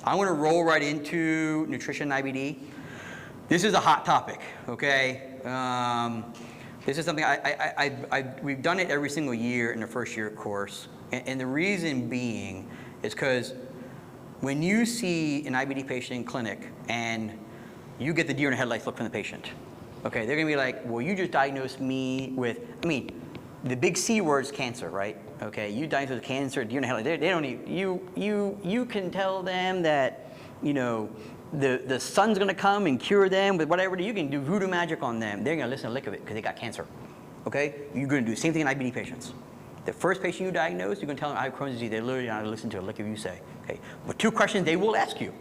I'm going to roll right into nutrition IBD. This is a hot topic, okay? This is something we've done it every single year in the first year course. And the reason being is because when you see an IBD patient in clinic and you get the deer in the headlights look from the patient, okay, they're going to be like, well, you just diagnosed me with, the big C word is cancer, right? Okay, you diagnosed with cancer, deer in the headlights. They don't need, you can tell them that, the sun's going to come and cure them with whatever. You can do voodoo magic on them. They're going to listen to a lick of it because they got cancer. Okay? You're going to do the same thing in IBD patients. The first patient you diagnose, you're going to tell them I have Crohn's disease. They're literally not going to listen to a lick of you say. Okay? But 2 questions they will ask you.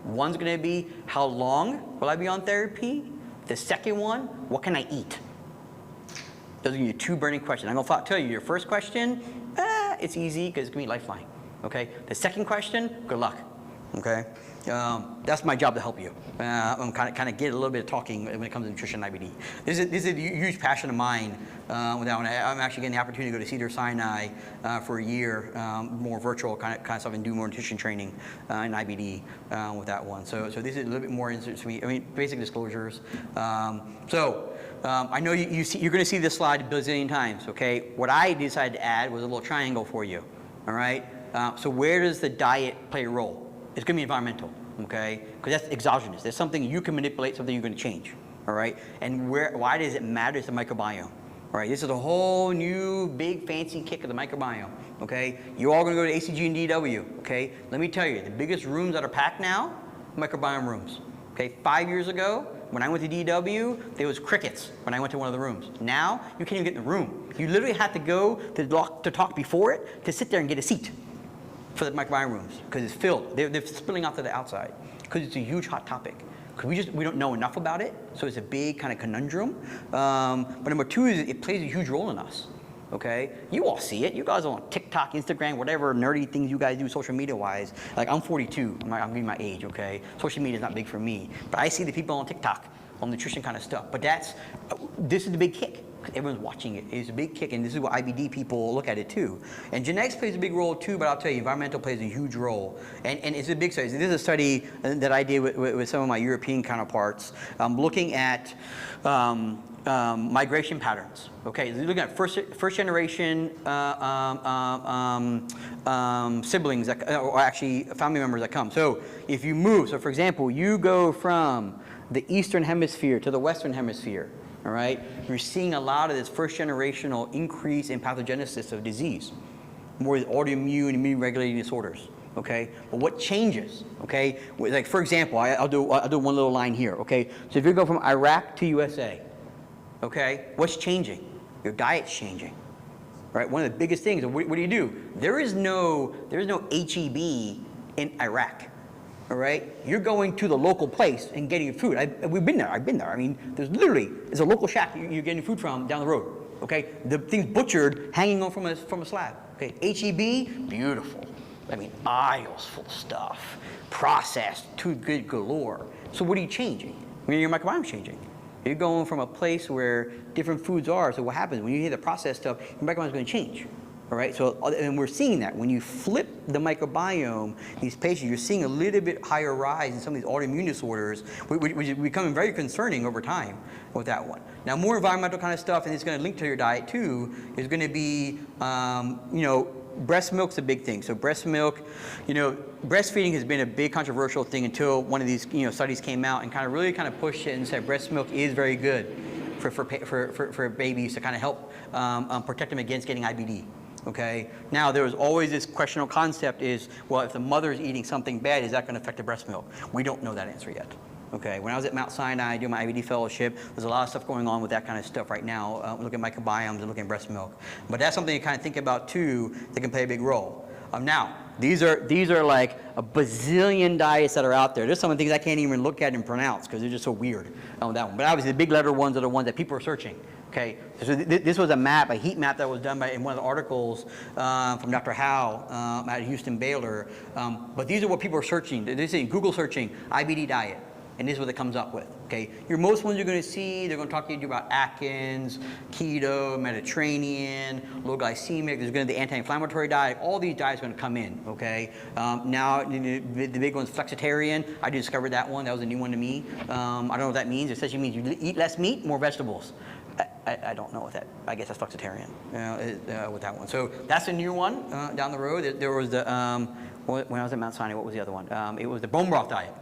One's going to be, how long will I be on therapy? The second one, what can I eat? Those are your 2 burning questions. I'm going to tell you your first question, it's easy because it's going to be lifeline. Okay? The second question, good luck. Okay? That's my job to help you. I'm kind of get a little bit of talking when it comes to nutrition and IBD. This is a huge passion of mine. With that one, I'm actually getting the opportunity to go to Cedars-Sinai for a year, more virtual kind of stuff, and do more nutrition training in IBD with that one. So this is a little bit more into me. Basic disclosures. I know you're going to see this slide a bazillion times. Okay, what I decided to add was a little triangle for you. All right. So where does the diet play a role? It's going to be environmental, okay? Because that's exogenous. There's something you can manipulate, something you're going to change, all right? And why does it matter? It's the microbiome, all right? This is a whole new big fancy kick of the microbiome, okay? You're all going to go to ACG and DW, okay? Let me tell you, the biggest rooms that are packed now, microbiome rooms, okay? 5 years ago, when I went to DW, there was crickets when I went to one of the rooms. Now, you can't even get in the room. You literally have to go to talk before it to sit there and get a seat for the microbiome rooms, because it's filled. They're spilling out to the outside because it's a huge hot topic. Because we don't know enough about it, so it's a big kind of conundrum. But number 2 is it plays a huge role in us. Okay, you all see it. You guys are on TikTok, Instagram, whatever nerdy things you guys do social media wise. Like I'm 42. I'm giving my age. Okay, social media is not big for me, but I see the people on TikTok on nutrition kind of stuff. But this is the big kick. Everyone's watching it. It's a big kick, and this is what IBD people look at it too. And genetics plays a big role too, but I'll tell you, environmental plays a huge role. And it's a big study. This is a study that I did with some of my European counterparts, looking at migration patterns. Okay, looking at first generation siblings or actually family members that come. So if you move, so for example, you go from the Eastern Hemisphere to the Western Hemisphere. All right, you're seeing a lot of this first-generational increase in pathogenesis of disease, more autoimmune, immune-regulating disorders. Okay, but what changes? Okay, like for example, I'll do one little line here. Okay, so if you go from Iraq to USA, okay, what's changing? Your diet's changing. Right, one of the biggest things. What do? There is no HEB in Iraq. All right, you're going to the local place and getting your food. We've been there. I've been there. There's a local shack you're getting food from down the road. Okay, the thing's butchered, hanging on from a slab. Okay, HEB, beautiful. Aisles full of stuff, processed, too good galore. So what are you changing? Your microbiome's changing. You're going from a place where different foods are. So what happens when you hear the processed stuff? Your microbiome's going to change. All right, and we're seeing that when you flip the microbiome, these patients, you're seeing a little bit higher rise in some of these autoimmune disorders, which is becoming very concerning over time with that one. Now, more environmental kind of stuff, and it's going to link to your diet too, is going to be, breast milk's a big thing. So breast milk, breastfeeding has been a big controversial thing until one of these, studies came out and really pushed it and said breast milk is very good for babies to kind of help protect them against getting IBD. Okay. Now there was always this questionable concept is, well, if the mother is eating something bad, is that going to affect the breast milk? We don't know that answer yet. Okay. When I was at Mount Sinai doing my IBD fellowship, there's a lot of stuff going on with that kind of stuff right now. Looking at microbiomes and looking at breast milk. But that's something to kind of think about too that can play a big role. Now these are like a bazillion diets that are out there. There's some of the things I can't even look at and pronounce because they're just so weird on that one. But obviously the big letter ones are the ones that people are searching. Okay, so this was a heat map that was done in one of the articles from Dr. Howe at Houston Baylor. But these are what people are searching. They're saying Google searching IBD diet. and this is what it comes up with, okay? Most ones you're gonna see, they're gonna talk to you about Atkins, keto, Mediterranean, low glycemic, there's gonna be the anti-inflammatory diet, all these diets are gonna come in, okay? Now, the big one's flexitarian. I discovered that one, that was a new one to me. I don't know what that means. It essentially means you eat less meat, more vegetables. I don't know what that, I guess that's flexitarian with that one. So that's a new one down the road. There was the, when I was at Mount Sinai, what was the other one? It was the bone broth diet.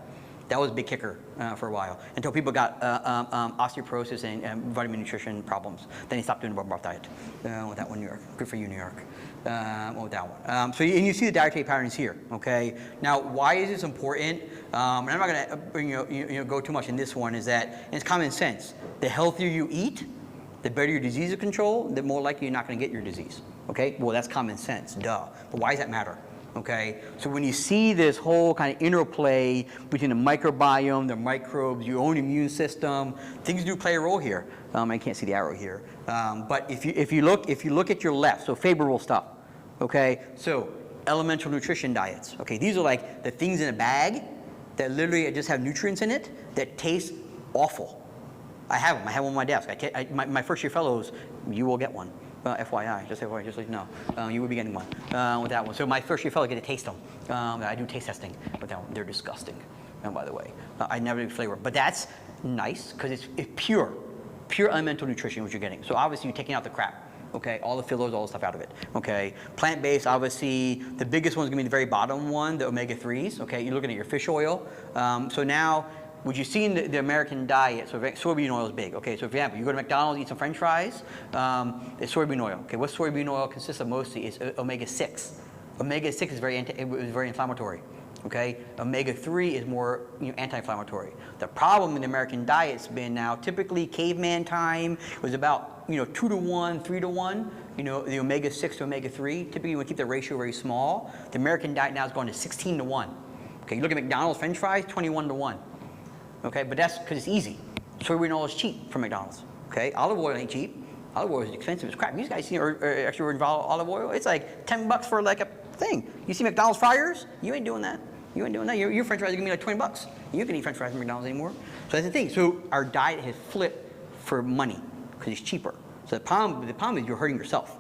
That was a big kicker for a while, until people got osteoporosis and vitamin nutrition problems. Then they stopped doing the bone broth diet with that one, New York. Good for you, New York. With that one. And you see the dietary patterns here, okay? Now, why is this important? And I'm not gonna go too much in this one, is that it's common sense. The healthier you eat, the better your disease is controlled, the more likely you're not gonna get your disease, okay? Well, that's common sense, duh. But why does that matter? Okay, so when you see this whole kind of interplay between the microbiome, the microbes, your own immune system, things do play a role here. I can't see the arrow here, but if you look at your left, so favorable stuff. Okay, so elemental nutrition diets. Okay, these are like the things in a bag that literally just have nutrients in it that taste awful. I have them. I have one on my desk. My first year fellows, you will get one. FYI, just FYI, just so you know, you will be getting one with that one. So my first year fellow get to taste them. I do taste testing with that one. They're disgusting, by the way. I never do flavor, but that's nice because it's pure elemental nutrition what you're getting. So obviously you're taking out the crap. Okay, all the fillers, all the stuff out of it. Okay, plant-based, obviously, the biggest one's gonna be the very bottom one, the omega-3s. Okay, you're looking at your fish oil. So now, what you see in the American diet, so soybean oil is big. Okay, so for example, you go to McDonald's, eat some French fries, it's soybean oil. Okay, what soybean oil consists of mostly is omega-6. Omega-6 is very inflammatory. Okay, omega-3 is more anti-inflammatory. The problem in the American diet's been now typically caveman time was about 2 to 1, 3 to 1. The omega-6 to omega-3. Typically, you want to keep the ratio very small. The American diet now is going to 16 to 1. Okay, you look at McDonald's French fries, 21 to 1. Okay, but that's because it's easy. Soybean oil is cheap from McDonald's. Okay, olive oil ain't cheap. Olive oil is expensive as crap. You guys see, or actually were involved in olive oil? It's like $10 for like a thing. You see McDonald's fryers? You ain't doing that. You ain't doing that. Your French fries are gonna be like $20. You can eat French fries from McDonald's anymore. So that's the thing. So our diet has flipped for money because it's cheaper. So the problem is you're hurting yourself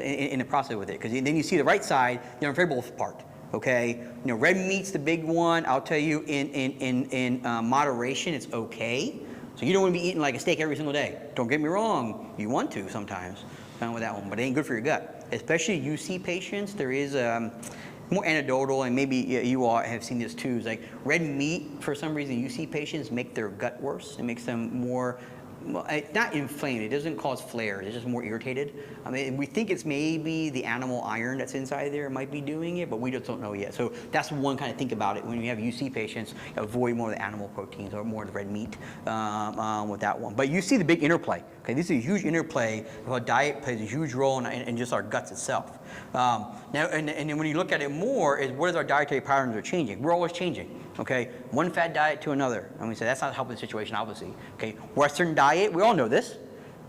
in the process with it. Because then you see the right side, the unfavorable part. Okay, red meat's the big one. I'll tell you, in moderation, it's okay. So you don't want to be eating like a steak every single day. Don't get me wrong, you want to sometimes with that one, but it ain't good for your gut. Especially UC patients, there is more anecdotal, and maybe you all have seen this too. Is like red meat, for some reason, UC patients make their gut worse. It makes them more. Not inflamed, it doesn't cause flares, it's just more irritated. I mean, we think it's maybe the animal iron that's inside there might be doing it, but we just don't know yet. So that's one kind of think about it. When you have UC patients, avoid more of the animal proteins or more of the red meat with that one. But you see the big interplay. Okay, this is a huge interplay of how diet plays a huge role in just our guts itself. Now, and then when you look at it more, is what is our dietary patterns are changing. We're always changing. Okay, one fad diet to another. And we say that's not helping the situation, obviously. Okay, Western diet, we all know this.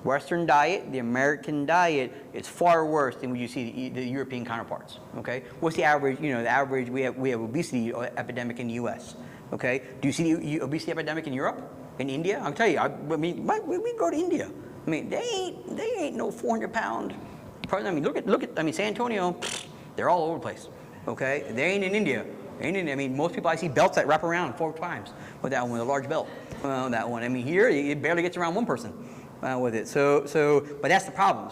Western diet, the American diet, is far worse than what you see the European counterparts. Okay, what's the average? The average we have obesity epidemic in the U.S. Okay, do you see the obesity epidemic in Europe, in India? I'll tell you. I mean, we go to India. I mean, they ain't no 400-pound. I mean, look at San Antonio. They're all over the place. Okay, they ain't in India. I mean, most people I see belts that wrap around 4 times with that one, with a large belt. That one. I mean, here it barely gets around one person with it. But that's the problem.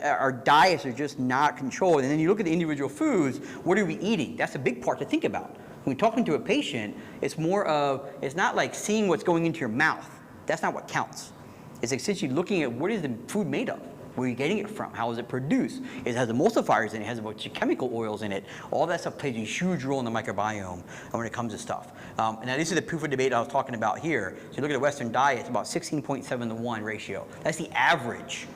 Our diets are just not controlled. And then you look at the individual foods. What are we eating? That's a big part to think about. When you're talking to a patient, it's not like seeing what's going into your mouth. That's not what counts. It's essentially looking at what is the food made of. Where are you getting it from? How is it produced? It has emulsifiers in it. It has a bunch of chemical oils in it. All that stuff plays a huge role in the microbiome when it comes to stuff. And now this is the proof of debate I was talking about here. So you look at the Western diet, it's about 16.7 to 1 ratio. That's the average,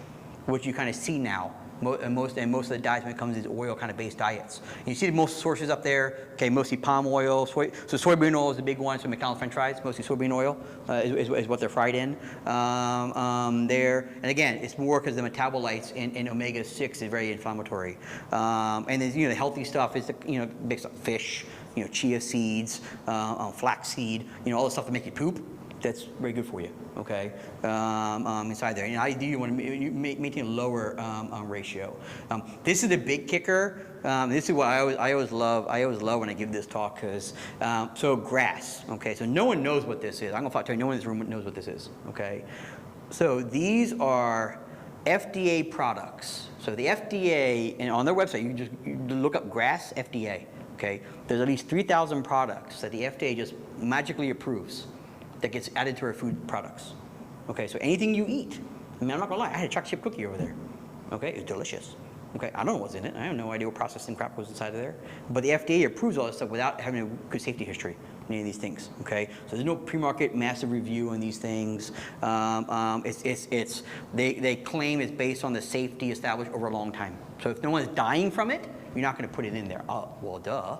which you kind of see now. Most of the diets when it comes to these oil kind of based diets. And you see the most sources up there, okay, mostly palm oil, so soybean oil is the big one, so McDonald's French fries, mostly soybean oil is what they're fried in there. And again, it's more because the metabolites in omega-6 is very inflammatory. And then, the healthy stuff is big stuff, fish, chia seeds, flaxseed, all the stuff to make you poop. That's very good for you, okay, inside there. And ideally, you want to maintain a lower ratio. This is the big kicker. This is what I always love. I always love when I give this talk because, so grass, okay? So no one knows what this is. I'm going to tell you, no one in this room knows what this is, okay? So these are FDA products. So the FDA, and on their website, you look up grass FDA, okay? There's at least 3,000 products that the FDA just magically approves that gets added to our food products. Okay, so anything you eat. I mean, I'm not gonna lie, I had a chocolate chip cookie over there. Okay, it's delicious. Okay, I don't know what's in it. I have no idea what processing crap goes inside of there. But the FDA approves all this stuff without having a good safety history in any of these things. Okay, so there's no pre-market massive review on these things. They claim it's based on the safety established over a long time. So if no one's dying from it, you're not going to put it in there. Oh, well, duh.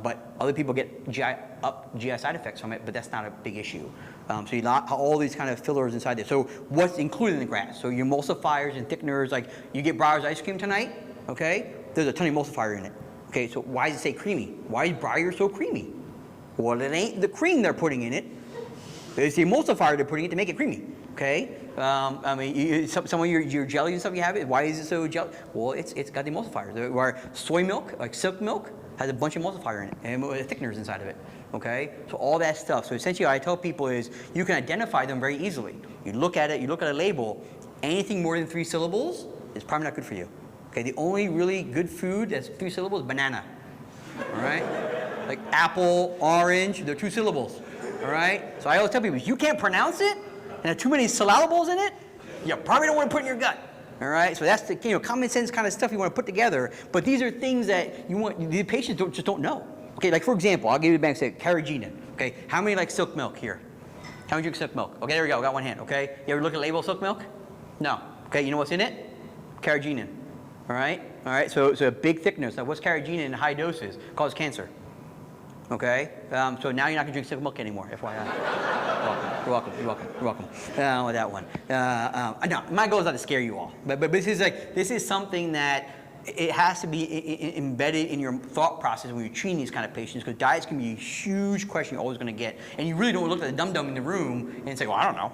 But other people get GI side effects from it, but that's not a big issue. So you got all these kind of fillers inside there. So what's included in the grass? So your emulsifiers and thickeners, like you get Breyer's ice cream tonight, okay? There's a ton of emulsifier in it. Okay, so why does it say creamy? Why is Breyer so creamy? Well, it ain't the cream they're putting in it. It's the emulsifier they're putting it to make it creamy. Okay? I mean, some of your jellies and stuff you have it. Why is it so jelly? Well, it's got the emulsifiers. Where soy milk, like silk milk, has a bunch of emulsifier in it and thickeners inside of it. Okay? So all that stuff. So essentially, what I tell people is you can identify them very easily. You look at it. You look at a label. Anything more than 3 syllables is probably not good for you. Okay? The only really good food that's 3 syllables is banana. All right? Like apple, orange, they're 2 syllables. All right? So I always tell people, if you can't pronounce it and have too many syllables in it, you probably don't want to put in your gut. All right? So that's the common sense kind of stuff you want to put together. But these are things that the patients just don't know. Okay, like for example, I'll give you the bank say carrageenan. Okay, how many like silk milk here? How many drink silk milk? Okay, there we go. Got one hand. Okay, you ever look at the label of silk milk? No. Okay, you know what's in it? Carrageenan. All right. All right. So a big thickener. So what's carrageenan in high doses? Causes cancer. Okay, so now you're not going to drink silk milk anymore, FYI. You're welcome. With that one. No, my goal is not to scare you all, but this is something that it has to be embedded in your thought process when you're treating these kind of patients, because diets can be a huge question you're always going to get, and you really don't look at the dum-dum in the room and say, well, I don't know.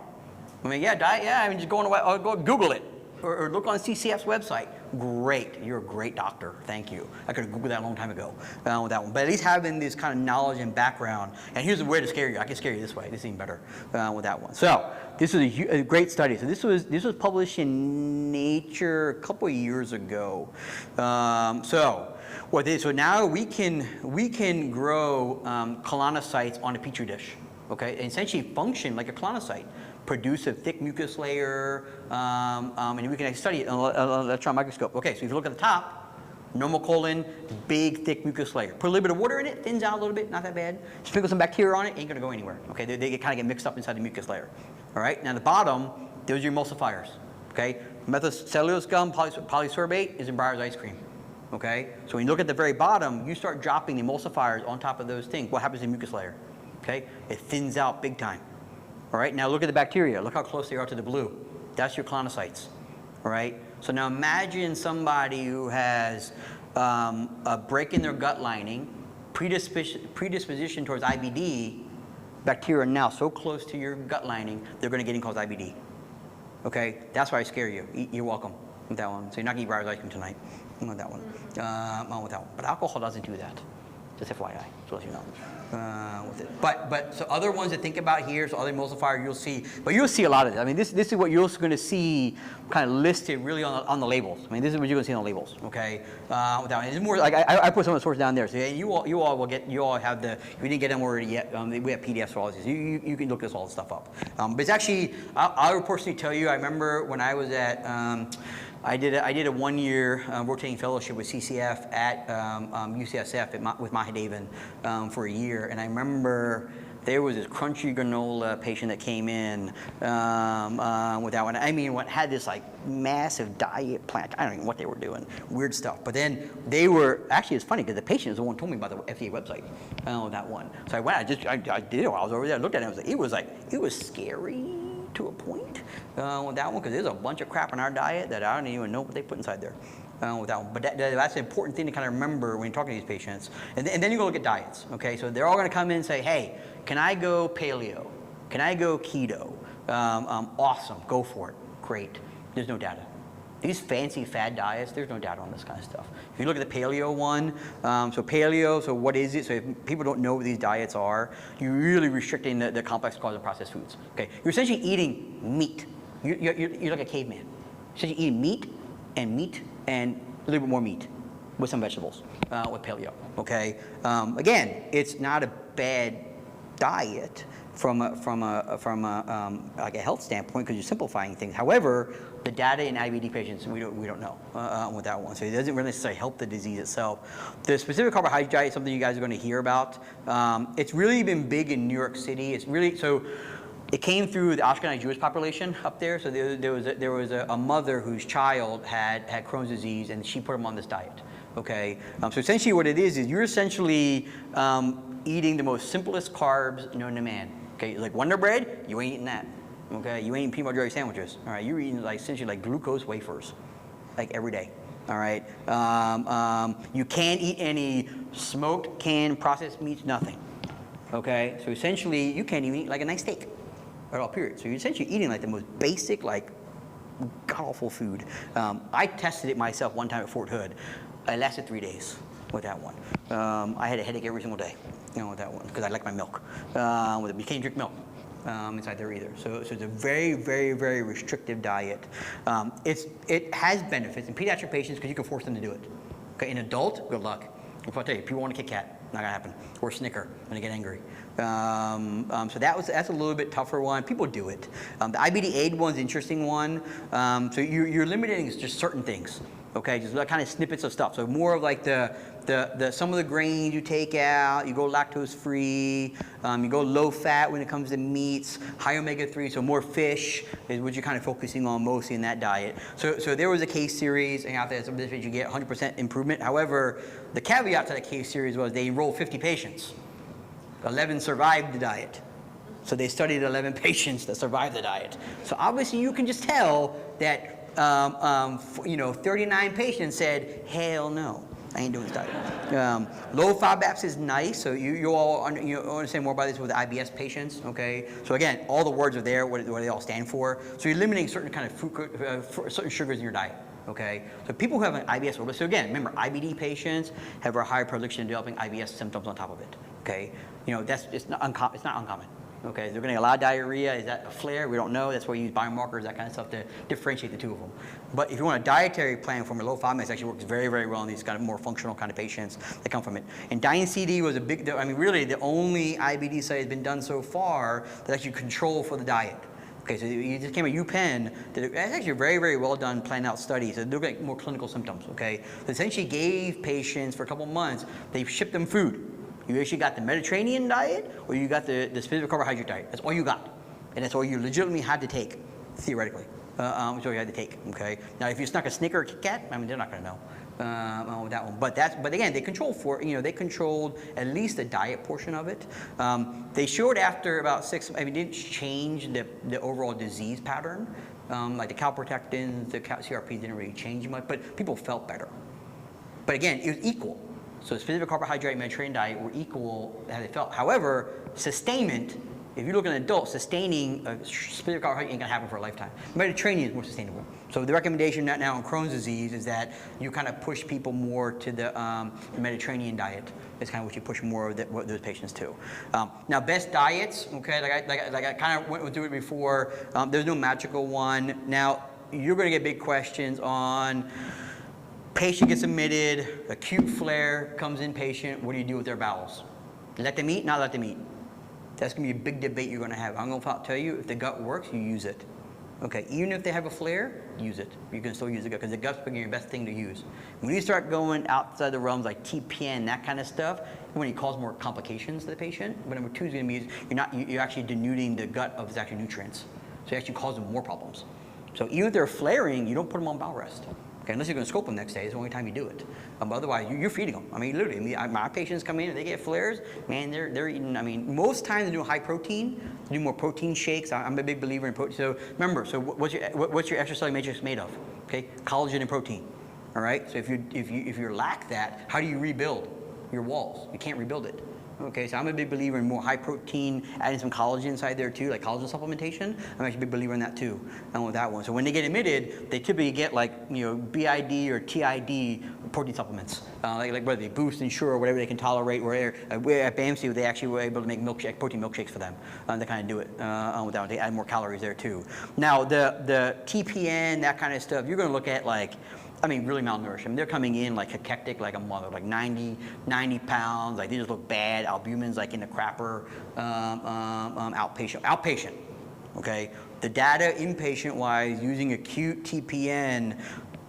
I mean, yeah, diet, yeah, I mean, just go Google it. Or look on CCF's website. Great, you're a great doctor. Thank you. I could have Googled that a long time ago with that one. But at least having this kind of knowledge and background. And here's a way to scare you. I can scare you this way. This is even better with that one. So this is a great study. So this was published in Nature a couple of years ago. So now we can grow colonocytes on a petri dish. Okay, and essentially function like a colonocyte. Produce a thick mucus layer, and we can study it on an electron microscope. Okay, so if you look at the top, normal colon, big, thick mucus layer. Put a little bit of water in it, thins out a little bit, not that bad. Sprinkle some bacteria on it, ain't gonna go anywhere. Okay, they kind of get mixed up inside the mucus layer. All right, now the bottom, those are your emulsifiers. Okay, methylcellulose gum, polysorbate is in Breyer's ice cream. Okay, so when you look at the very bottom, you start dropping the emulsifiers on top of those things. What happens in the mucus layer? Okay, it thins out big time. All right, now look at the bacteria. Look how close they are to the blue. That's your colonocytes. All right, so now imagine somebody who has a break in their gut lining, predisposition towards IBD. Bacteria are now so close to your gut lining, they're going to get in cause IBD. Okay, that's why I scare you. You're welcome with that one. So you're not going to eat Breyer's ice cream tonight. With that one. With that one. But alcohol doesn't do that. Just FYI, so as you know. With it. But so other ones to think about here, so other emulsifier you'll see, but you'll see a lot of it. I mean, this is what you're also going to see kind of listed really on the labels. I mean, this is what you're going to see on the labels. Okay, it's more like I put some of the sources down there. So you all have the. If you didn't get them already yet, we have PDFs for all these. You can look this all the stuff up. But it's actually I'll personally tell you. I remember when I was at. I did a 1-year rotating fellowship with CCF at UCSF with Mahadevan for a year, and I remember there was this crunchy granola patient that came in with that one. I mean, had this like massive diet plan. I don't even know what they were doing, weird stuff. But then they were actually, it's funny because the patient is the one who told me about the FDA website on that one. So I went, I did it while I was over there. I looked at it, it was scary to a point with that one, because there's a bunch of crap in our diet that I don't even know what they put inside there with that one. But that's an important thing to kind of remember when you're talking to these patients. And then you go look at diets, okay? So they're all gonna come in and say, hey, can I go paleo? Can I go keto? Awesome, go for it, great. There's no data. These fancy fad diets, there's no data on this kind of stuff. If you look at the paleo one, so paleo, so what is it? So if people don't know what these diets are, you're really restricting the complex carbs and processed foods. Okay, you're essentially eating meat. You're like a caveman. You're essentially eating meat and a little bit more meat with some vegetables with paleo. Okay, again, it's not a bad diet from like a health standpoint because you're simplifying things. However, the data in IBD patients, we don't know with that one. So it doesn't really necessarily help the disease itself. The specific carbohydrate diet is something you guys are going to hear about. It's really been big in New York City. It's really, so it came through the Ashkenazi Jewish population up there. So there was a mother whose child had Crohn's disease and she put him on this diet. Okay, so essentially what it is you're essentially eating the most simplest carbs known to man. Okay, like Wonder Bread, you ain't eating that. Okay, you ain't eating peanut butter jelly sandwiches. All right, you're eating like essentially like glucose wafers, like every day. All right, you can't eat any smoked, canned, processed meats, nothing. Okay, so essentially you can't even eat like a nice steak at all. Period. So you're essentially eating like the most basic, like god-awful food. I tested it myself one time at Fort Hood. I lasted 3 days with that one. I had a headache every single day, with that one, because I like my milk. You can't drink milk inside there either. So it's a very, very, very restrictive diet. It has benefits in pediatric patients because you can force them to do it. Okay, in adult, good luck. I'll tell you, people want a Kit Kat, not gonna happen, or Snicker when they get angry. So that's a little bit tougher one. People do it. The IBD aid one's an interesting one. So you're limiting just certain things. Okay, just kind of snippets of stuff. So more of like some of the grains you take out, you go lactose free, you go low fat when it comes to meats, high omega-3, so more fish is what you're kind of focusing on mostly in that diet. So there was a case series, and after that, you get 100% improvement. However, the caveat to that case series was they enrolled 50 patients. 11 survived the diet. So they studied 11 patients that survived the diet. So obviously you can just tell that 39 patients said, hell no, I ain't doing this diet. Low FODMAPs is nice, so you all understand more about this with IBS patients, okay? So again, all the words are there, what they all stand for. So you're limiting certain kind of certain sugars in your diet, okay? So people who have an IBS, so again, remember, IBD patients have a higher predilection of developing IBS symptoms on top of it, okay? It's not uncommon. Okay, they're getting a lot of diarrhea. Is that a flare? We don't know. That's why you use biomarkers, that kind of stuff to differentiate the two of them. But if you want a dietary plan for a low FODMAP, it actually works very, very well in these kind of more functional kind of patients that come from it. And Diane CD was really the only IBD study that's been done so far that actually control for the diet. Okay, so you just came at UPenn. That's actually a very, very well done, planned out study. So they're getting more clinical symptoms, okay? So essentially gave patients for a couple months, they shipped them food. You actually got the Mediterranean diet, or you got the specific carbohydrate diet. That's all you got. And that's all you legitimately had to take, theoretically. That's all you had to take, okay? Now, if you snuck a Snicker or Kit Kat, they're not gonna know with that one. But again, they controlled they controlled at least the diet portion of it. They showed after about 6, it didn't change the overall disease pattern. Like the calprotectins, the CRP didn't really change much, but people felt better. But again, it was equal. So specific carbohydrate Mediterranean diet were equal as they felt. However, sustainment, if you look at an adult, sustaining a specific carbohydrate ain't gonna happen for a lifetime. Mediterranean is more sustainable. So the recommendation now in Crohn's disease is that you kind of push people more to the Mediterranean diet. It's kind of what you push more of those patients to. Now, best diets, okay, like I kind of went through it before. There's no magical one. Now, you're gonna get big questions on patient gets admitted, acute flare, comes in patient, what do you do with their bowels? Let them eat, not let them eat. That's gonna be a big debate you're gonna have. I'm gonna tell you, if the gut works, you use it. Okay, even if they have a flare, use it. You can still use the gut, because the gut's your best thing to use. When you start going outside the realms like TPN, that kind of stuff, when it causes more complications to the patient. But number 2 is gonna be, you're actually denuding the gut of its actual nutrients. So you actually cause them more problems. So even if they're flaring, you don't put them on bowel rest. Okay, unless you're going to scope them next day, it's the only time you do it. But otherwise, you're feeding them. Literally, my patients come in and they get flares, man, they're eating, most times they do high protein, they do more protein shakes. I'm a big believer in protein. So remember, what's your extracellular matrix made of? Okay, collagen and protein. all right? So if you lack that, how do you rebuild your walls? You can't rebuild it. Okay, so I'm a big believer in more high protein, adding some collagen inside there too, like collagen supplementation. I'm actually a big believer in that too, with that one. So when they get admitted, they typically get like, BID or TID protein supplements, like whether they Boost, Ensure, or whatever they can tolerate. Where at BAMC, they actually were able to make protein milkshakes for them. They kind of do it with that one. They add more calories there too. Now the TPN, that kind of stuff, you're going to look at like, really malnourished. They're coming in like cachectic, like a mother, like 90 pounds. Like they just look bad. Albumins like in the crapper. Outpatient. Okay. The data inpatient-wise, using acute TPN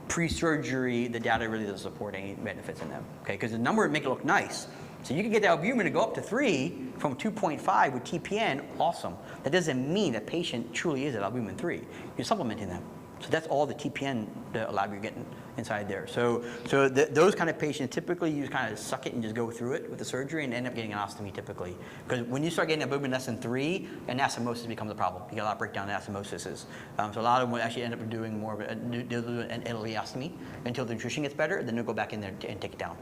pre-surgery, the data really doesn't support any benefits in them. Okay, because the number would make it look nice. So you can get the albumin to go up to 3 from 2.5 with TPN. Awesome. That doesn't mean that patient truly is at albumin 3. You're supplementing them. So that's all the TPN lab you're getting inside there. So those kind of patients, typically you just kind of suck it and just go through it with the surgery and end up getting an ostomy typically. Because when you start getting albumin less than 3, anastomosis becomes a problem. You get a lot of breakdown anastomoses. So a lot of them will actually end up doing more of an ileostomy until the nutrition gets better, then they'll go back in there and take it down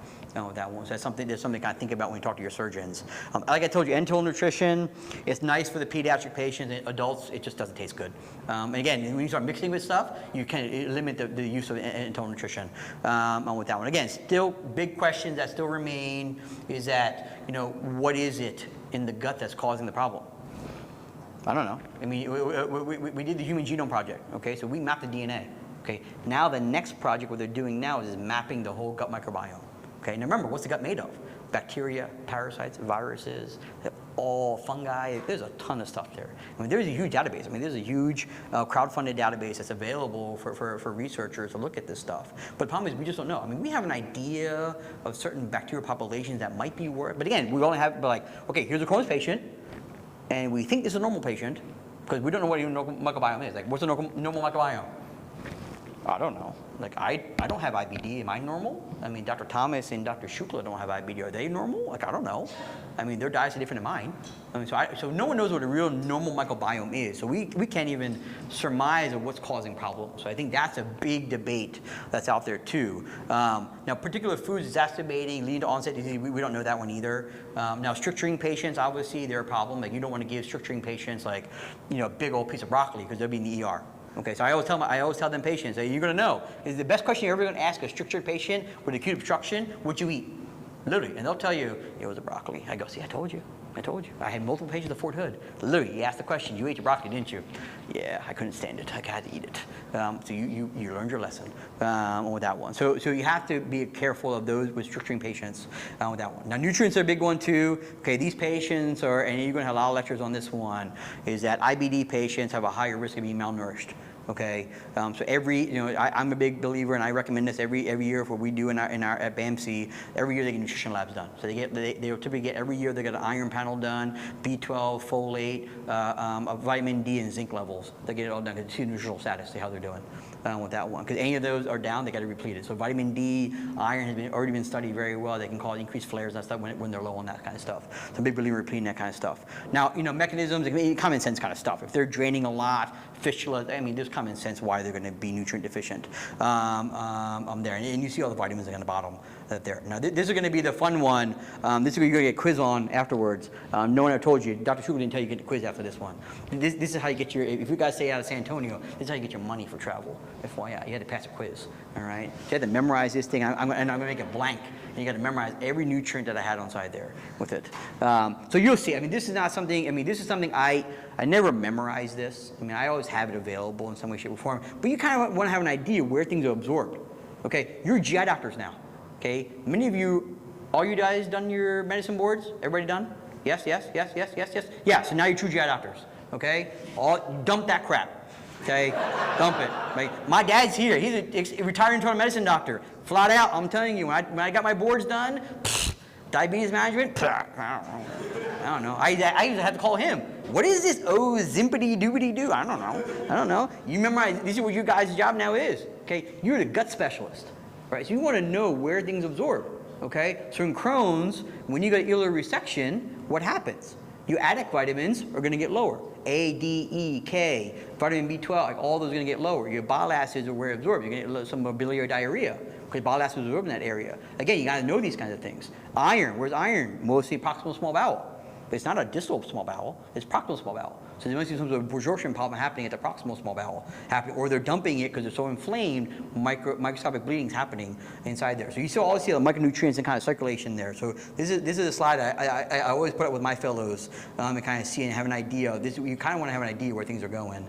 with that one. So that's something to kind of think about when you talk to your surgeons. Like I told you, enteral nutrition, it's nice for the pediatric patients. And adults, it just doesn't taste good. And again, when you start mixing with stuff, you can limit the use of enteral nutrition with that one. Again, still big questions that still remain is that, what is it in the gut that's causing the problem? I don't know. We did the Human Genome Project, okay? So we mapped the DNA, okay? Now the next project, what they're doing now is mapping the whole gut microbiome, okay? Now remember, what's the gut made of? Bacteria, parasites, viruses, all fungi. There's a ton of stuff there. There's a huge database. There's a huge crowdfunded database that's available for researchers to look at this stuff. But the problem is we just don't know. We have an idea of certain bacterial populations that might be worse. But again, we only have okay, here's a Crohn's patient, and we think this is a normal patient because we don't know what even normal microbiome is. Like, what's a normal microbiome? I don't know. Like, I don't have IBD. Am I normal? Dr. Thomas and Dr. Shukla don't have IBD. Are they normal? Like, I don't know. Their diets are different than mine. So no one knows what a real normal microbiome is. So we can't even surmise of what's causing problems. So I think that's a big debate that's out there too. Now, particular foods exacerbating, leading to onset disease, we don't know that one either. Now, stricturing patients, obviously, they're a problem. Like, you don't want to give stricturing patients a big old piece of broccoli because they'll be in the ER. Okay, so I always tell them patients, you're going to know, is the best question you're ever going to ask a strictured patient with acute obstruction, what'd you eat? Literally, and they'll tell you, it was a broccoli. I go, see, I told you. I had multiple patients at Fort Hood. Literally, you asked the question, you ate your broccoli, didn't you? Yeah, I couldn't stand it. I had to eat it. So you learned your lesson with that one. So you have to be careful of those with stricturing patients with that one. Now, nutrients are a big one too. Okay, these patients are, and you're going to have a lot of lectures on this one, is that IBD patients have a higher risk of being malnourished. Okay, so I'm a big believer, and I recommend this every year for what we do at BAMC. Every year they get nutrition labs done. So they'll typically get every year they get an iron panel done, B12, folate, vitamin D, and zinc levels. They get it all done to see nutritional status, see how they're doing with that one. Because any of those are down, they got to replete it. So vitamin D, iron has already been studied very well. They can cause increased flares and stuff when they're low on that kind of stuff. So I'm a big believer in repeating that kind of stuff. Now, mechanisms, common sense kind of stuff. If they're draining a lot, fistula, there's common sense why they're going to be nutrient deficient there. And you see all the vitamins on the bottom there. Now, this is going to be the fun one. This is what you're going to get a quiz on afterwards. No one ever told you. Dr. Schugle didn't tell you to get a quiz after this one. This is how you get if you guys stay out of San Antonio, this is how you get your money for travel. FYI, you had to pass a quiz, all right? So you had to memorize this thing, and I'm going to make it blank. And you got to memorize every nutrient that I had on side there with it. So you'll see. This is not something. This is something I never memorize this. I always have it available in some way, shape, or form. But you kind of want to have an idea where things are absorbed. Okay, you're GI doctors now. Okay, many of you, all you guys done your medicine boards? Everybody done? Yes. Yeah. So now you're true GI doctors. Okay, dump that crap. Okay, dump it. Right? My dad's here. He's a retired internal medicine doctor. Flat out, I'm telling you, when I got my boards done, diabetes management, I don't know. I used to have to call him. What is this? Oh, zimpity doobity doo. I don't know. You memorize. This is what your guys' job now is. Okay, you're the gut specialist, right? So you want to know where things absorb. Okay, so in Crohn's, when you get ileal resection, what happens? Your addict vitamins are going to get lower. A, D, E, K, vitamin B12, like all those are going to get lower. Your bile acids are where it absorbs. You're going to get some biliary diarrhea because bile acids absorb in that area. Again, you got to know these kinds of things. Iron, where's iron? Mostly proximal small bowel. But it's not a distal small bowel, it's proximal small bowel. So there must be some sort of absorption problem happening at the proximal small bowel, or they're dumping it because they're so inflamed, microscopic bleeding's happening inside there. So you still always see the micronutrients and kind of circulation there. So this is a slide I always put up with my fellows and kind of see and have an idea. You kind of want to have an idea where things are going.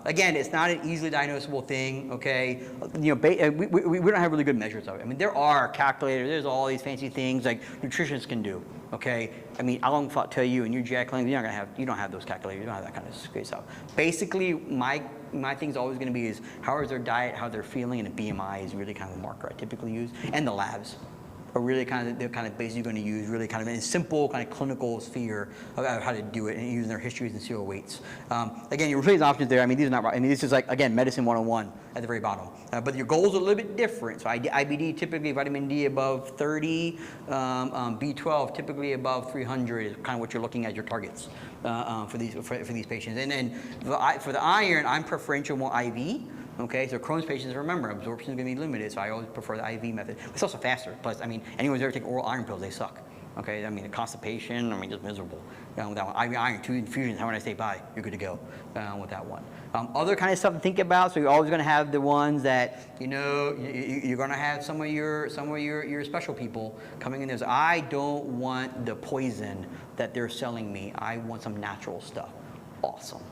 Again, it's not an easily diagnosable thing, okay? You know, we don't have really good measures of it. I mean, there are calculators, there's all these fancy things like nutritionists can do. Okay, I mean, I'll tell you, and you're Jack Lang, you don't have those calculators, you don't have that kind of great stuff. Basically, my thing is always going to be is how is their diet, how they're feeling, and the BMI is really kind of the marker I typically use, and the labs are really they're basically going to use really kind of in a simple kind of clinical sphere of how to do it and using their histories and serial weights. Again, your replacement options there. I mean, these are not right. I mean, this is like again medicine 101 at the very bottom. But your goals are a little bit different. So IBD typically vitamin D above 30, B12 typically above 300 is kind of what you're looking at your targets for these patients. And then for the iron, I'm preferential more IV. Okay, so Crohn's patients, remember, absorption is going to be limited, so I always prefer the IV method. It's also faster. Plus, I mean, anyone who's ever taken oral iron pills, they suck. Okay, I mean, the constipation, I mean, just miserable. With that one, IV iron, 2 infusions, how when I say bye, you're good to go with that one. Other kind of stuff to think about. So you're always going to have the ones that you're going to have some of your special people coming in there. So I don't want the poison that they're selling me. I want some natural stuff. Awesome.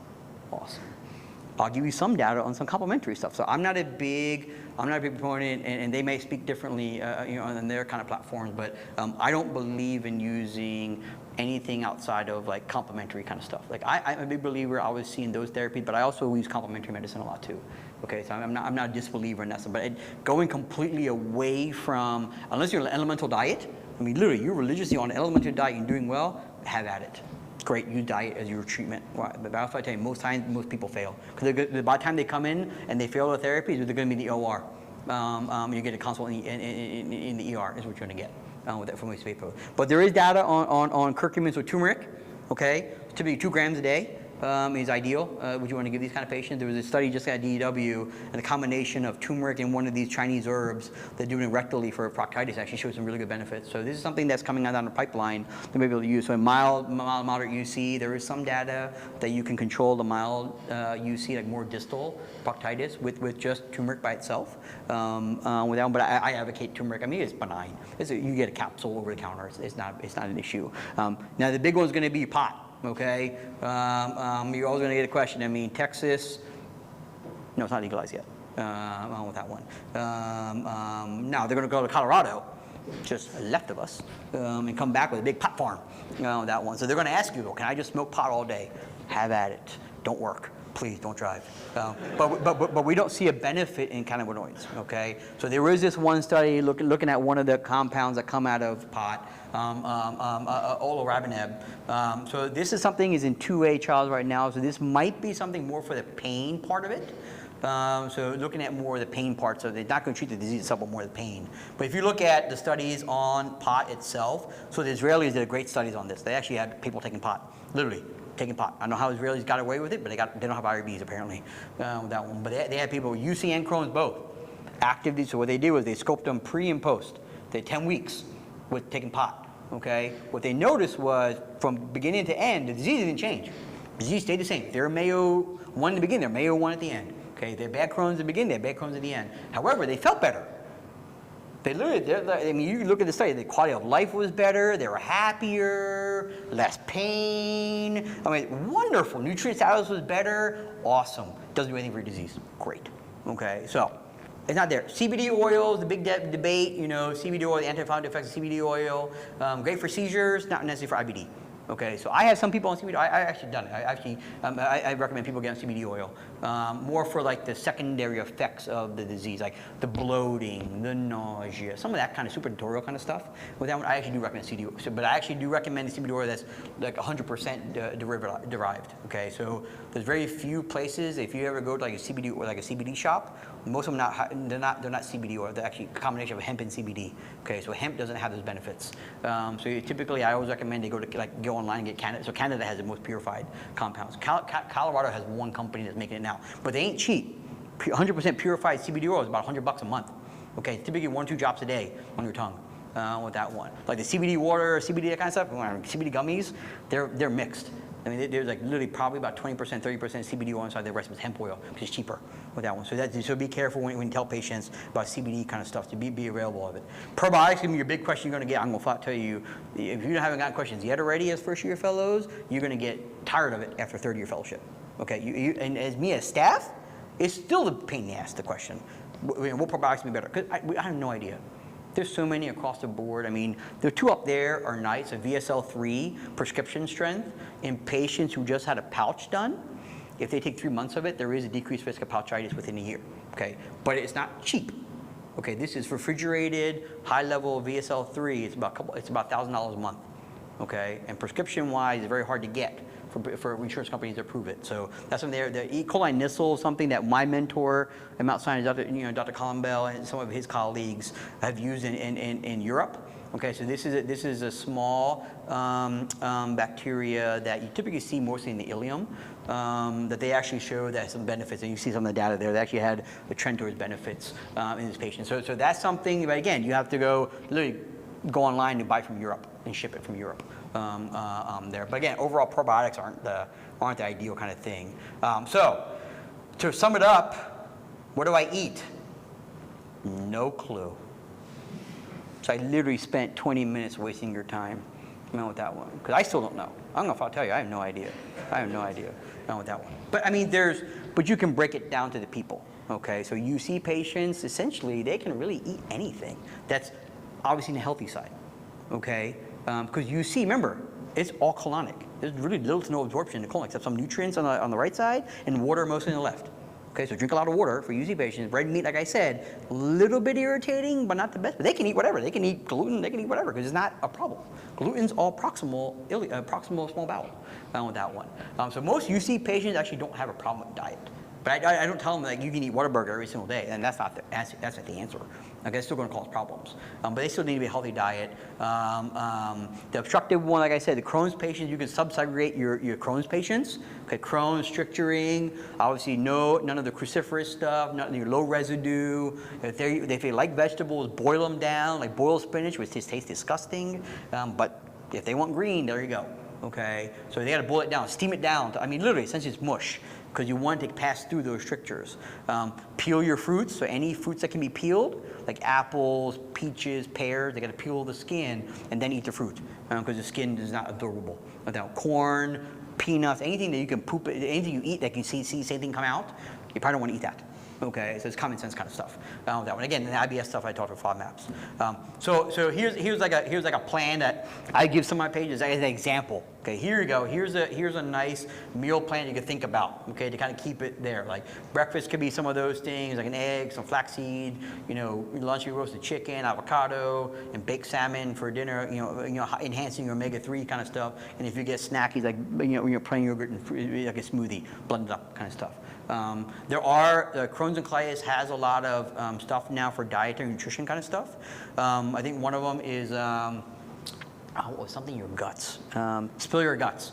I'll give you some data on some complementary stuff. So I'm not a big proponent, and they may speak differently, on their kind of platforms. But I don't believe in using anything outside of like complementary kind of stuff. Like I'm a big believer. I always seeing those therapies, but I also use complementary medicine a lot too. Okay, so I'm not a disbeliever in that stuff. But going completely away from, unless you're on an elemental diet. I mean, literally, you're religiously on an elemental diet and doing well. Have at it. Great, use diet as your treatment. But that's what I tell you, most times, most people fail. Because by the time they come in and they fail the therapies, they're going to be in the OR. You get a consult in the ER is what you're going to get with that from these people. But there is data on curcumin, so turmeric, okay? Typically 2 grams a day. Is ideal. Would you want to give these kind of patients? There was a study just at DEW, and the combination of turmeric and one of these Chinese herbs that do it rectally for proctitis actually shows some really good benefits. So this is something that's coming out on the pipeline that may be able to use. So in mild, moderate UC, there is some data that you can control the mild UC, like more distal proctitis, with just turmeric by itself. But I advocate turmeric. I mean, it's benign. You get a capsule over the counter. It's not an issue. Now the big one's going to be pot. Okay, you're always going to get a question. I mean, Texas, no, it's not legalized yet. With that one. Now they're going to go to Colorado, just left of us, and come back with a big pot farm. That one. So they're going to ask you, well, can I just smoke pot all day? Have at it. Don't work. Please don't drive. But we don't see a benefit in cannabinoids. Okay, so there is this one study looking at one of the compounds that come out of pot. Olorabinib. So this is something is in 2A trials right now. So this might be something more for the pain part of it. So looking at more of the pain parts of it, not going to treat the disease itself, but more the pain. But if you look at the studies on pot itself, so the Israelis did great studies on this. They actually had people taking pot, literally taking pot. I don't know how Israelis got away with it, but they don't have IBDs apparently with that one. But they had people with UC and Crohn's both active. So what they did was they scoped them pre and post. They had 10 weeks with taking pot. Okay, what they noticed was from beginning to end, the disease didn't change. The disease stayed the same. They're Mayo 1 in the beginning, they're Mayo 1 at the end. Okay, they're bad Crohn's at the beginning, they're bad Crohn's at the end. However, they felt better. They literally, I mean, you look at the study, the quality of life was better, they were happier, less pain. I mean, wonderful. Nutrient status was better, awesome. Doesn't do anything for your disease. Great. Okay, so it's not there. CBD oil is the big debate. CBD oil, the anti-inflammatory effects of CBD oil, great for seizures, not necessarily for IBD. Okay, so I have some people on CBD. I actually done it. I recommend people get on CBD oil more for like the secondary effects of the disease, like the bloating, the nausea, some of that kind of supertutorial kind of stuff. With that one, I actually do recommend CBD oil. But I actually do recommend the CBD oil that's like 100% derived. Okay, so there's very few places. If you ever go to like a CBD or like a CBD shop, most of them they're not CBD oil. They're actually a combination of hemp and CBD. Okay, so hemp doesn't have those benefits. So typically, I always recommend they go online and get Canada. So Canada has the most purified compounds. Colorado has one company that's making it now, but they ain't cheap. 100% purified CBD oil is about $100 a month. Okay, typically 1 or 2 drops a day on your tongue with that one. Like the CBD water, CBD, that kind of stuff, CBD gummies, they're mixed. I mean, there's like literally probably about 20%, 30% CBD oil inside. The rest is hemp oil, which is cheaper with that one. So be careful when you tell patients about CBD kind of stuff to be available of it. Probiotics is gonna be your big question you're gonna get. I'm gonna tell you, if you haven't gotten questions yet already as first year fellows, you're gonna get tired of it after third year fellowship. Okay, and as me as staff, it's still the pain in the ass, the question. What probiotics be better? Because I have no idea. There's so many across the board. I mean, the 2 up there are nice, a VSL-3 prescription strength in patients who just had a pouch done. If they take 3 months of it, there is a decreased risk of pouchitis within a year, okay? But it's not cheap. Okay, this is refrigerated, high-level VSL-3. It's about $1,000 a month, okay? And prescription-wise, it's very hard to get for insurance companies to approve it. So that's something there. The E. coli Nissel is something that my mentor at Mount Sinai, Dr. Colin Bell, and some of his colleagues have used in Europe. Okay, so this is a small bacteria that you typically see mostly in the ileum, that they actually show that some benefits, and you see some of the data there. They actually had a trend towards benefits in this patient. So that's something, but again, you have to literally go online and buy from Europe and ship it from Europe. There. But again, overall probiotics aren't the ideal kind of thing. So to sum it up, what do I eat? No clue. So I literally spent 20 minutes wasting your time with that one, because I still don't know. I don't know if I'll tell you. I have no idea. With that one. But I mean, but you can break it down to the people. Okay, so UC patients, essentially, they can really eat anything. That's obviously the healthy side. Okay. Because UC, remember, it's all colonic. There's really little to no absorption in the colon, except some nutrients on the right side and water mostly on the left. Okay, so drink a lot of water for UC patients. Bread and meat, like I said, a little bit irritating, but not the best. But they can eat whatever. They can eat gluten. They can eat whatever, because it's not a problem. Gluten's all proximal small bowel with that one. So most UC patients actually don't have a problem with diet. But I don't tell them that you can eat Whataburger every single day, and that's not the answer. Okay, it's still going to cause problems. But they still need to be a healthy diet. The obstructive one, like I said, the Crohn's patients, you can subsegregate your Crohn's patients. Okay, Crohn's, stricturing, obviously none of the cruciferous stuff, none of your low residue. If they like vegetables, boil them down, like boiled spinach, which tastes disgusting. But if they want green, there you go. Okay, so they got to boil it down, steam it down. I mean, literally, essentially it's mush, because you want it to pass through those strictures. Peel your fruits, so any fruits that can be peeled, like apples, peaches, pears, they got to peel the skin and then eat the fruit, because the skin is not absorbable. Without corn, peanuts, anything that you can anything you eat that can see same thing come out, you probably don't want to eat that. Okay, so it's common sense kind of stuff. That one again, the IBS stuff I taught for FODMAPs. So here's like a plan that I give some of my pages as an example. Okay, here you go. Here's a nice meal plan you can think about. Okay, to kind of keep it there. Like breakfast could be some of those things, like an egg, some flaxseed. Lunch you roasted chicken, avocado, and baked salmon for dinner. Enhancing your omega-3 kind of stuff. And if you get snackies like plain yogurt and fruit, like a smoothie, blended up kind of stuff. Crohn's and colitis has a lot of stuff now for dietary nutrition kind of stuff. I think one of them is something in your guts. Spill your guts.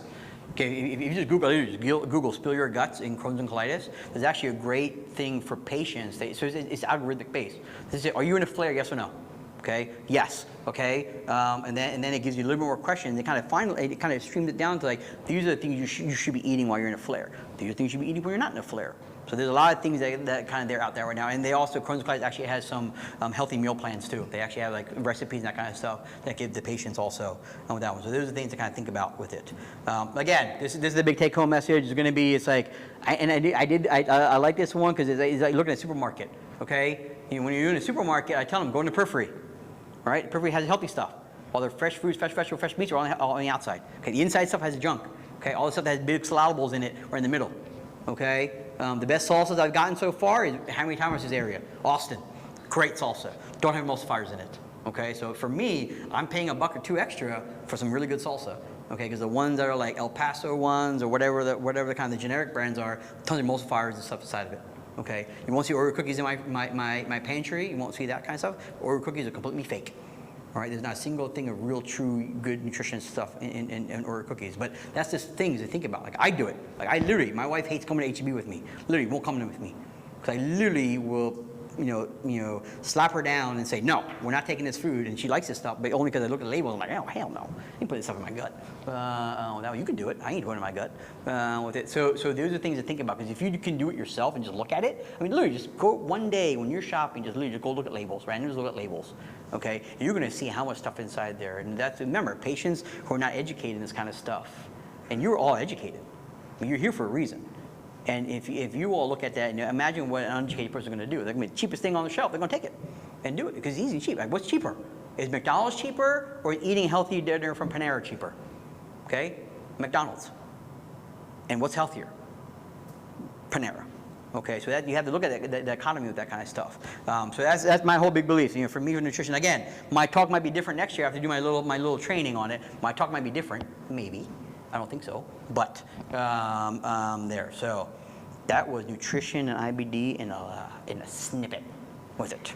Okay, if you just Google spill your guts in Crohn's and colitis, there's actually a great thing for patients. So it's algorithmic based. They say, are you in a flare, yes or no? Okay, yes, okay, and then it gives you a little bit more questions. It kind of streams it down to like, these are the things you should be eating while you're in a flare. These are the things you should be eating when you're not in a flare. So there's a lot of things that kind of they're out there right now. And they also, Crohn's colitis actually has some healthy meal plans too. They actually have like recipes and that kind of stuff that give the patients also with that one. So those are the things to kind of think about with it. Again, this is the big take home message. It's going to be, it's like, I like this one because it's like looking at a supermarket, okay? When you're in a supermarket, I tell them, go in the periphery. All right, the periphery has healthy stuff. All the fresh fruits, fresh vegetables, fresh meats are all on the outside. Okay, the inside stuff has junk. Okay, all the stuff that has big solubles in it are in the middle. Okay, the best salsas I've gotten so far is Henry Thomas's area, Austin. Great salsa. Don't have emulsifiers in it. Okay, so for me, I'm paying $1 or $2 extra for some really good salsa. Okay, because the ones that are like El Paso ones or whatever the kind of the generic brands are, tons of emulsifiers and stuff inside of it. Okay, you won't see Oreo cookies in my pantry. You won't see that kind of stuff. Oreo cookies are completely fake. All right, there's not a single thing of real, true, good nutrition stuff in or cookies. But that's just things to think about. Like I do it. Like I literally, my wife hates coming to HEB with me. Literally won't come in with me because I literally will, slap her down and say, no, we're not taking this food. And she likes this stuff, but only because I look at the label and I'm like, oh hell no, you put this stuff in my gut. No, you can do it. I ain't putting it in my gut with it. So those are things to think about because if you can do it yourself and just look at it, I mean, literally just go one day when you're shopping, just literally just go look at labels, right? And just look at labels. Okay, and you're going to see how much stuff inside there. And that's, remember, patients who are not educated in this kind of stuff, and you're all educated. I mean, you're here for a reason. And if you all look at that and imagine what an uneducated person is going to do. They're going to be the cheapest thing on the shelf. They're going to take it and do it because it's easy and cheap. Like, what's cheaper? Is McDonald's cheaper or eating healthy dinner from Panera cheaper? Okay, McDonald's. And what's healthier? Panera. Okay, so that you have to look at the economy with that kind of stuff. So that's my whole big belief. For me with nutrition, again, my talk might be different next year. I have to do my little training on it. My talk might be different, maybe. I don't think so, but there. So that was nutrition and IBD in a snippet with it.